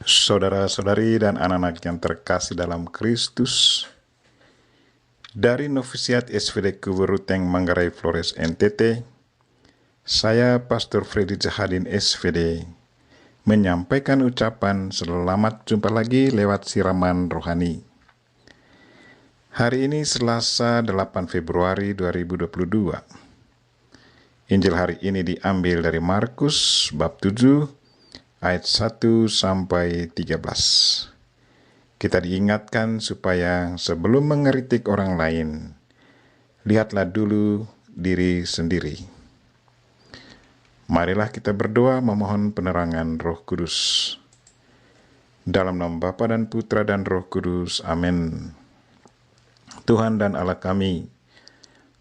Saudara-saudari dan anak-anak yang terkasih dalam Kristus, dari Novisiat SVD Kuburuteng Manggarai Flores NTT, saya Pastor Freddy Jahadin SVD menyampaikan ucapan selamat jumpa lagi lewat siraman rohani. Hari ini Selasa 8 Februari 2022. Injil hari ini diambil dari Markus bab 7 ayat 1 sampai 13. Kita diingatkan supaya sebelum mengeritik orang lain, lihatlah dulu diri sendiri. Marilah kita berdoa memohon penerangan Roh Kudus. Dalam nama Bapa dan Putra dan Roh Kudus, amin. Tuhan dan Allah kami,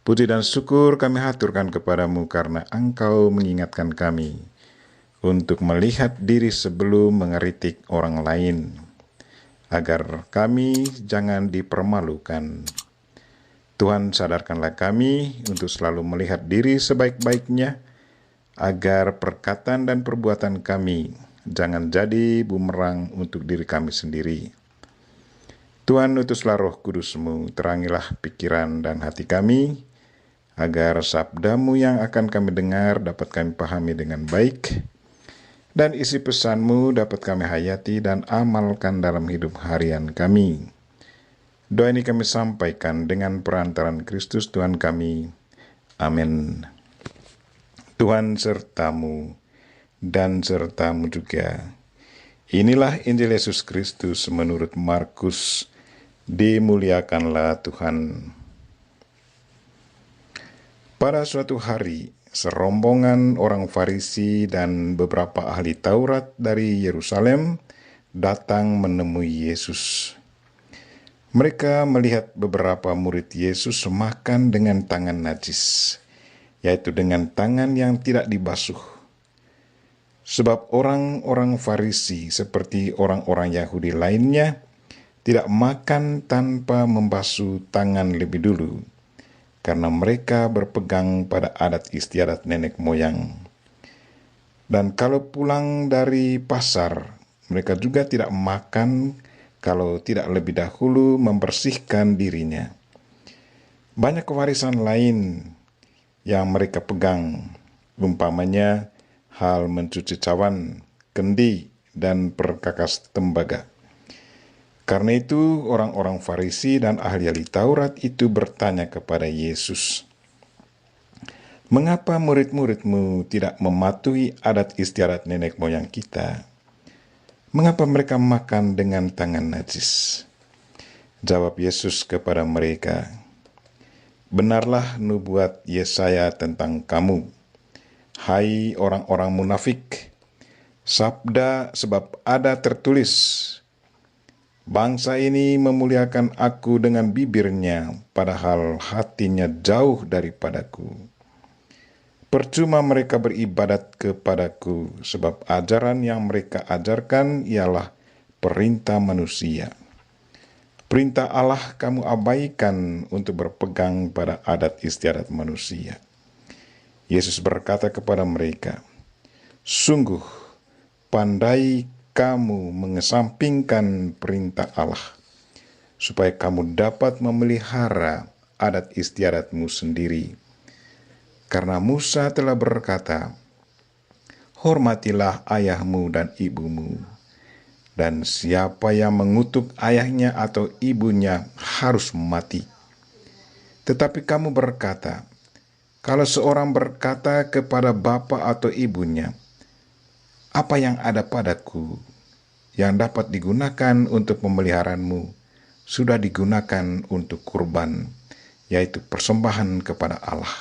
puji dan syukur kami haturkan kepadamu karena Engkau mengingatkan kami untuk melihat diri sebelum mengeritik orang lain, agar kami jangan dipermalukan. Tuhan, sadarkanlah kami untuk selalu melihat diri sebaik-baiknya, agar perkataan dan perbuatan kami jangan jadi bumerang untuk diri kami sendiri. Tuhan, utuslah Roh Kudus-Mu, terangilah pikiran dan hati kami, agar sabda-Mu yang akan kami dengar dapat kami pahami dengan baik, dan isi pesan-Mu dapat kami hayati dan amalkan dalam hidup harian kami. Doa ini kami sampaikan dengan perantaran Kristus Tuhan kami. Amin. Tuhan sertamu dan sertamu juga. Inilah Injil Yesus Kristus menurut Markus. Dimuliakanlah Tuhan. Pada suatu hari, serombongan orang Farisi dan beberapa ahli Taurat dari Yerusalem datang menemui Yesus. Mereka melihat beberapa murid Yesus makan dengan tangan najis, yaitu dengan tangan yang tidak dibasuh. Sebab orang-orang Farisi seperti orang-orang Yahudi lainnya tidak makan tanpa membasuh tangan lebih dulu, karena mereka berpegang pada adat istiadat nenek moyang. Dan kalau pulang dari pasar, mereka juga tidak makan kalau tidak lebih dahulu membersihkan dirinya. Banyak kewarisan lain yang mereka pegang, umpamanya hal mencuci cawan, kendi, dan perkakas tembaga. Karena itu orang-orang Farisi dan ahli-ahli Taurat itu bertanya kepada Yesus, "Mengapa murid-murid-Mu tidak mematuhi adat istiadat nenek moyang kita? Mengapa mereka makan dengan tangan najis?" Jawab Yesus kepada mereka, "Benarlah nubuat Yesaya tentang kamu, hai orang-orang munafik. Sabda sebab ada tertulis, bangsa ini memuliakan aku dengan bibirnya, padahal hatinya jauh daripadaku. Percuma mereka beribadat kepadaku, sebab ajaran yang mereka ajarkan ialah perintah manusia. Perintah Allah kamu abaikan untuk berpegang pada adat istiadat manusia." Yesus berkata kepada mereka, "Sungguh pandai kamu mengesampingkan perintah Allah, supaya kamu dapat memelihara adat istiadatmu sendiri. Karena Musa telah berkata, hormatilah ayahmu dan ibumu, dan siapa yang mengutuk ayahnya atau ibunya harus mati. Tetapi kamu berkata, kalau seorang berkata kepada bapa atau ibunya, apa yang ada padaku, yang dapat digunakan untuk pemeliharaanmu, sudah digunakan untuk kurban, yaitu persembahan kepada Allah.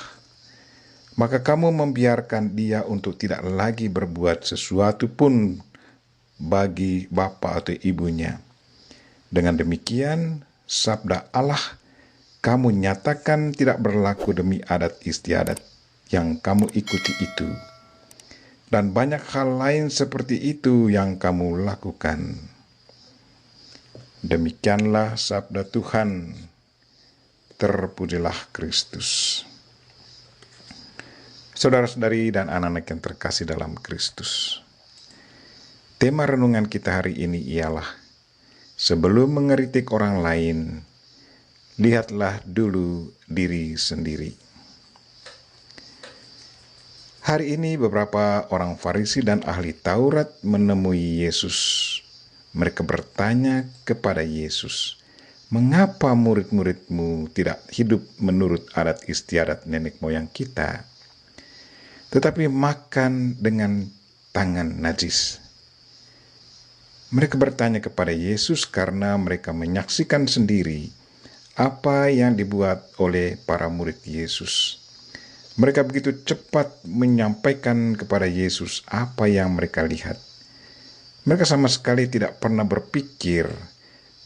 Maka kamu membiarkan dia untuk tidak lagi berbuat sesuatu pun bagi bapa atau ibunya. Dengan demikian, sabda Allah kamu nyatakan tidak berlaku demi adat istiadat yang kamu ikuti itu. Dan banyak hal lain seperti itu yang kamu lakukan." Demikianlah sabda Tuhan. Terpujilah Kristus. Saudara-saudari dan anak-anak yang terkasih dalam Kristus, Tema renungan kita hari ini ialah, sebelum mengeritik orang lain, lihatlah dulu diri sendiri. Hari ini beberapa orang Farisi dan ahli Taurat menemui Yesus. Mereka bertanya kepada Yesus, "Mengapa murid-muridmu tidak hidup menurut adat istiadat nenek moyang kita, tetapi makan dengan tangan najis?" Mereka bertanya kepada Yesus karena mereka menyaksikan sendiri apa yang dibuat oleh para murid Yesus. Mereka begitu cepat menyampaikan kepada Yesus apa yang mereka lihat. Mereka sama sekali tidak pernah berpikir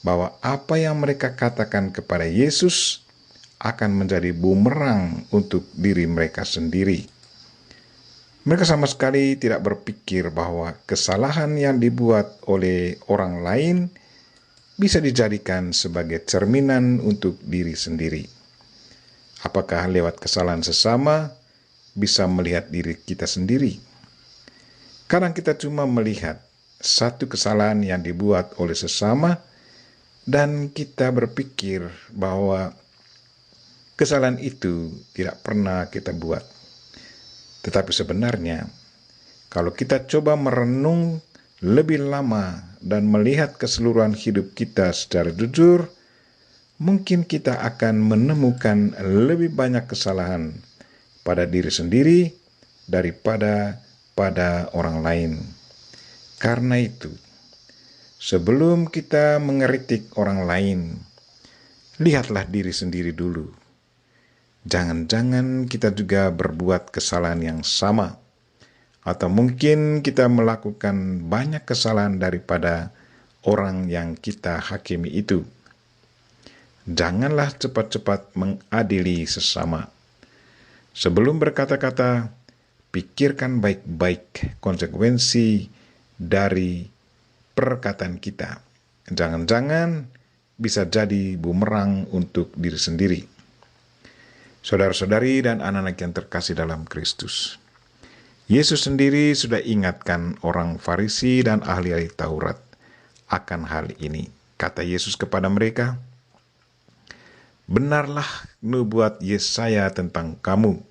bahwa apa yang mereka katakan kepada Yesus akan menjadi bumerang untuk diri mereka sendiri. Mereka sama sekali tidak berpikir bahwa kesalahan yang dibuat oleh orang lain bisa dijadikan sebagai cerminan untuk diri sendiri. Apakah lewat kesalahan sesama bisa melihat diri kita sendiri? Kadang kita cuma melihat satu kesalahan yang dibuat oleh sesama dan kita berpikir bahwa kesalahan itu tidak pernah kita buat. Tetapi sebenarnya, kalau kita coba merenung lebih lama dan melihat keseluruhan hidup kita secara jujur, mungkin kita akan menemukan lebih banyak kesalahan pada diri sendiri daripada pada orang lain. Karena itu, sebelum kita mengeritik orang lain, lihatlah diri sendiri dulu. Jangan-jangan kita juga berbuat kesalahan yang sama, atau mungkin kita melakukan banyak kesalahan daripada orang yang kita hakimi itu. Janganlah cepat-cepat mengadili sesama. Sebelum berkata-kata, pikirkan baik-baik konsekuensi dari perkataan kita. Jangan-jangan bisa jadi bumerang untuk diri sendiri. Saudara-saudari dan anak-anak yang terkasih dalam Kristus, Yesus sendiri sudah ingatkan orang Farisi dan ahli-ahli Taurat akan hal ini. Kata Yesus kepada mereka, "Benarlah nubuat Yesaya tentang kamu,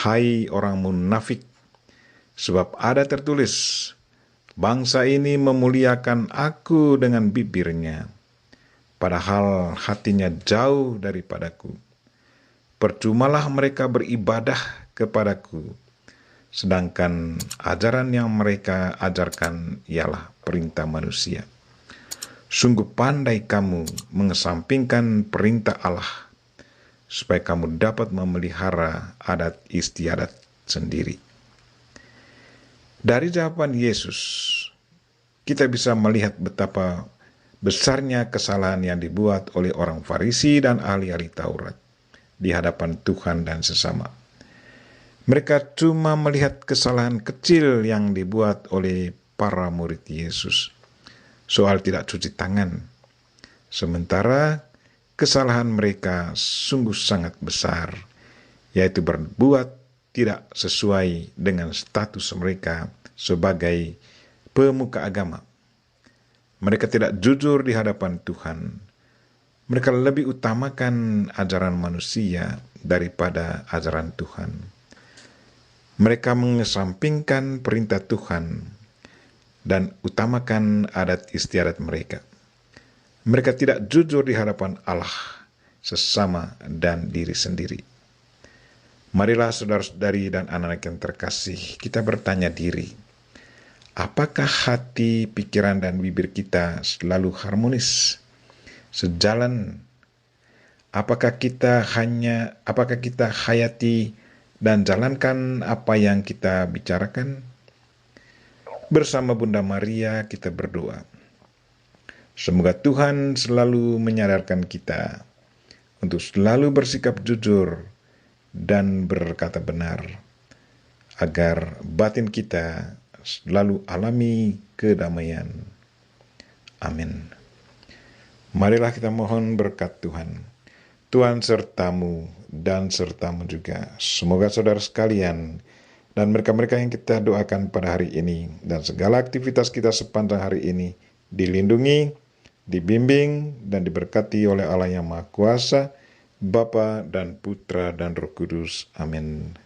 hai orang munafik, sebab ada tertulis, bangsa ini memuliakan aku dengan bibirnya, padahal hatinya jauh daripadaku. Percumalah mereka beribadah kepadaku, sedangkan ajaran yang mereka ajarkan ialah perintah manusia. Sungguh pandai kamu mengesampingkan perintah Allah, supaya kamu dapat memelihara adat istiadat sendiri." Dari jawaban Yesus, kita bisa melihat betapa besarnya kesalahan yang dibuat oleh orang Farisi dan ahli-ahli Taurat di hadapan Tuhan dan sesama. Mereka cuma melihat kesalahan kecil yang dibuat oleh para murid Yesus, soal tidak cuci tangan. Sementara kesalahan mereka sungguh sangat besar, yaitu berbuat tidak sesuai dengan status mereka sebagai pemuka agama. Mereka tidak jujur di hadapan Tuhan. Mereka lebih utamakan ajaran manusia daripada ajaran Tuhan. Mereka mengesampingkan perintah Tuhan dan utamakan adat istiadat mereka. Mereka tidak jujur di hadapan Allah, sesama, dan diri sendiri. Marilah saudara-saudari dan anak-anak yang terkasih, kita bertanya diri, apakah hati, pikiran, dan bibir kita selalu harmonis, sejalan? Apakah kita hayati dan jalankan apa yang kita bicarakan? Bersama Bunda Maria kita berdoa, semoga Tuhan selalu menyadarkan kita untuk selalu bersikap jujur dan berkata benar, agar batin kita selalu alami kedamaian. Amin. Marilah kita mohon berkat Tuhan. Tuhan sertamu dan sertamu juga. Semoga saudara sekalian dan mereka-mereka yang kita doakan pada hari ini, dan segala aktivitas kita sepanjang hari ini dilindungi, dibimbing, dan diberkati oleh Allah yang Maha Kuasa, Bapa dan Putra dan Roh Kudus. Amin.